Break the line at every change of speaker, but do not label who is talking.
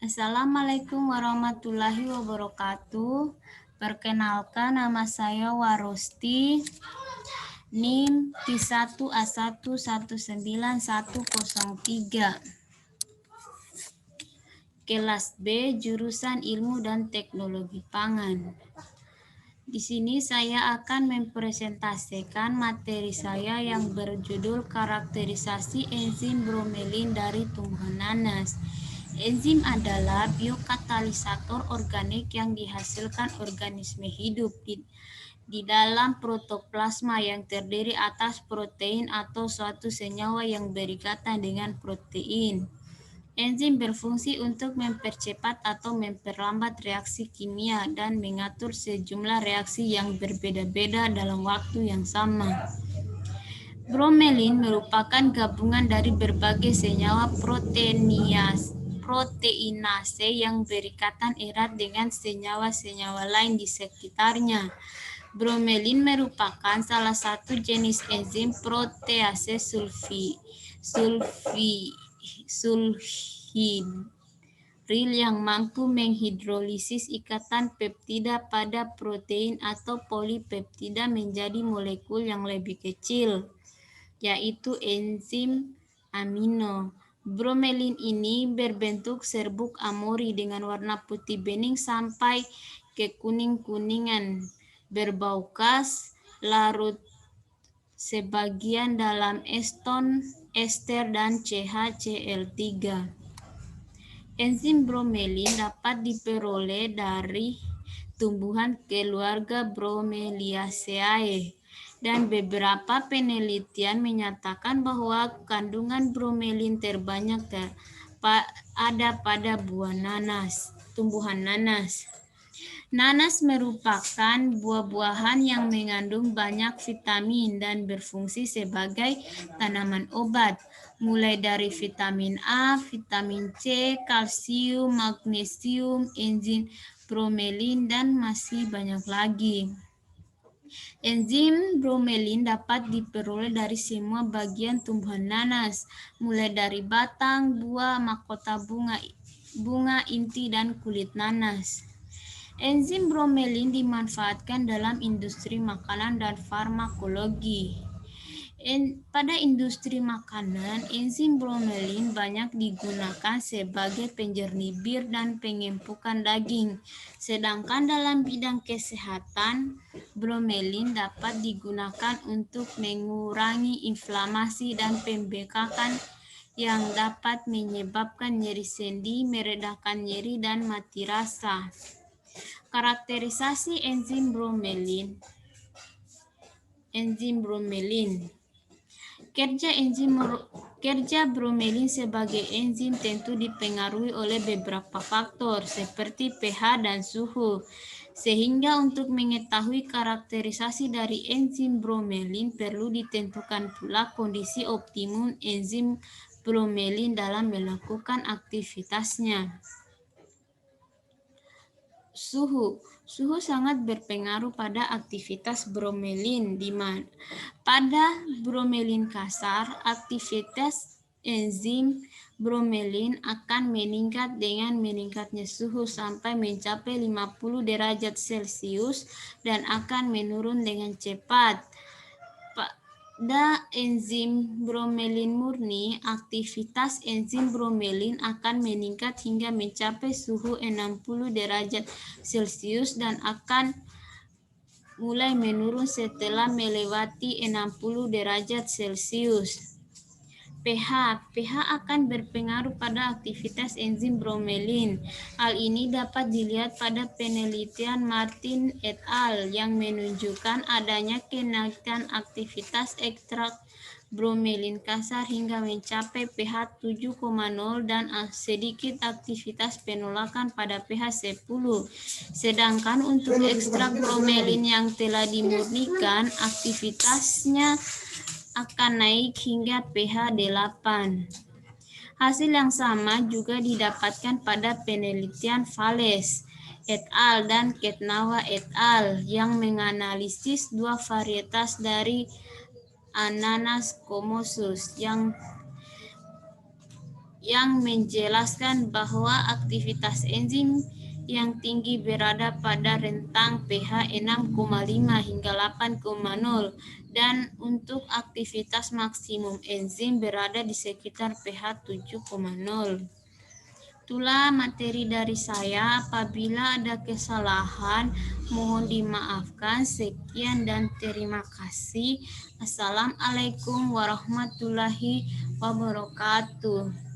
Assalamualaikum warahmatullahi wabarakatuh. Perkenalkan, nama saya Warosti, NIM T1A1191103, kelas B, jurusan Ilmu dan Teknologi Pangan. Di sini saya akan mempresentasikan materi saya yang berjudul karakterisasi enzim bromelin dari tumbuhan nanas. Enzim adalah biokatalisator organik yang dihasilkan organisme hidup di dalam protoplasma yang terdiri atas protein atau suatu senyawa yang berikatan dengan protein. Enzim berfungsi untuk mempercepat atau memperlambat reaksi kimia dan mengatur sejumlah reaksi yang berbeda-beda dalam waktu yang sama. Bromelin merupakan gabungan dari berbagai senyawa proteinase yang berikatan erat dengan senyawa-senyawa lain di sekitarnya. Bromelin merupakan salah satu jenis enzim protease sulfhidril yang mampu menghidrolisis ikatan peptida pada protein atau polipeptida menjadi molekul yang lebih kecil, yaitu enzim amino. Bromelin ini berbentuk serbuk amori dengan warna putih bening sampai ke kuning-kuningan, berbau khas, larut sebagian dalam ester dan CHCl3. Enzim bromelin dapat diperoleh dari tumbuhan keluarga Bromeliaceae, dan beberapa penelitian menyatakan bahwa kandungan bromelin terbanyak ada pada tumbuhan nanas. Nanas merupakan buah-buahan yang mengandung banyak vitamin dan berfungsi sebagai tanaman obat, mulai dari vitamin A, vitamin C, kalsium, magnesium, enzim bromelin, dan masih banyak lagi. Enzim bromelin dapat diperoleh dari semua bagian tumbuhan nanas, mulai dari batang, buah, mahkota bunga, inti, dan kulit nanas. Enzim bromelin dimanfaatkan dalam industri makanan dan farmakologi. Pada industri makanan, enzim bromelin banyak digunakan sebagai penjernih bir dan pengempukan daging. Sedangkan dalam bidang kesehatan, bromelin dapat digunakan untuk mengurangi inflamasi dan pembekakan yang dapat menyebabkan nyeri sendi, meredakan nyeri, dan mati rasa. Karakterisasi enzim bromelin. Kerja bromelin sebagai enzim tentu dipengaruhi oleh beberapa faktor seperti pH dan suhu. Sehingga untuk mengetahui karakterisasi dari enzim bromelin perlu ditentukan pula kondisi optimum enzim bromelin dalam melakukan aktivitasnya. Suhu sangat berpengaruh pada aktivitas bromelin, di mana pada bromelin kasar, aktivitas enzim bromelin akan meningkat dengan meningkatnya suhu sampai mencapai 50 derajat Celcius dan akan menurun dengan cepat. Pada enzim bromelin murni, aktivitas enzim bromelin akan meningkat hingga mencapai suhu 60 derajat Celcius dan akan mulai menurun setelah melewati 60 derajat Celcius. pH akan berpengaruh pada aktivitas enzim bromelin. Hal ini dapat dilihat pada penelitian Martin et al. Yang menunjukkan adanya kenaikan aktivitas ekstrak bromelin kasar hingga mencapai pH 7,0 dan sedikit aktivitas penolakan pada pH 10. Sedangkan untuk ekstrak bromelin yang telah dimurnikan, aktivitasnya akan naik hingga pH 8. Hasil yang sama juga didapatkan pada penelitian Valles et al. Dan Ketnawa et al. Yang menganalisis dua varietas dari Ananas commosus yang menjelaskan bahwa aktivitas enzim yang tinggi berada pada rentang pH 6,5 hingga 8,0 dan untuk aktivitas maksimum enzim berada di sekitar pH 7,0. Itulah materi dari saya. Apabila ada kesalahan, mohon dimaafkan. Sekian dan terima kasih. Assalamualaikum warahmatullahi wabarakatuh.